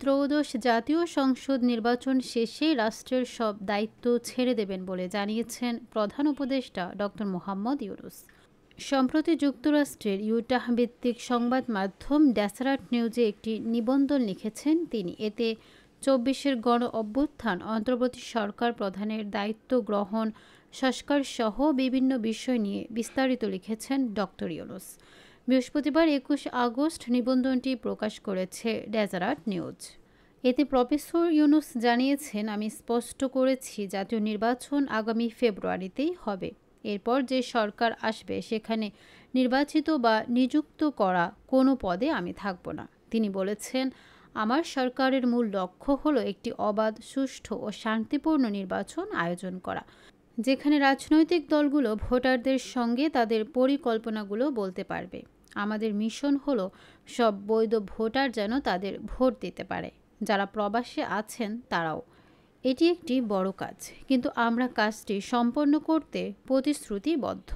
ত্রয়োদশ জাতীয় সংসদ নির্বাচন শেষে রাষ্ট্রের সব দায়িত্ব ছেড়ে দেবেন বলে জানিয়েছেন প্রধান উপদেষ্টা ডক্টর মোহাম্মদ ইউনূস। সম্প্রতি যুক্তরাষ্ট্রের ইউটাহ ভিত্তিক সংবাদ মাধ্যম ডেসারাট নিউজে একটি নিবন্ধন লিখেছেন তিনি। এতে ২৪-এর গণ অভ্যুত্থান, অন্তর্বর্তী সরকার প্রধানের দায়িত্ব গ্রহণ, সংস্কার সহ বিভিন্ন বিষয় নিয়ে বিস্তারিত লিখেছেন ডক্টর ইউনূস। বৃহস্পতিবার ২১ আগস্ট নিবন্ধনটি প্রকাশ করেছে ডেসারাট নিউজ। এতে প্রফেসর ইউনূস জানিয়েছেন, আমি স্পষ্ট করেছি জাতীয় নির্বাচন আগামী ফেব্রুয়ারিতেই হবে। এরপর যে সরকার আসবে সেখানে নির্বাচিত বা নিযুক্ত করা কোনো পদে আমি থাকব না। তিনি বলেছেন, আমার সরকারের মূল লক্ষ্য হলো একটি অবাধ, সুষ্ঠু ও শান্তিপূর্ণ নির্বাচন আয়োজন করা, যেখানে রাজনৈতিক দলগুলো ভোটারদের সঙ্গে তাদের পরিকল্পনাগুলো বলতে পারবে। আমাদের মিশন হলো সব বৈধ ভোটার যেন তাদের ভোট দিতে পারে, যারা প্রবাসে আছেন তারাও। এটি একটি বড় কাজ, কিন্তু আমরা কাজটি সম্পন্ন করতে প্রতিশ্রুতিবদ্ধ।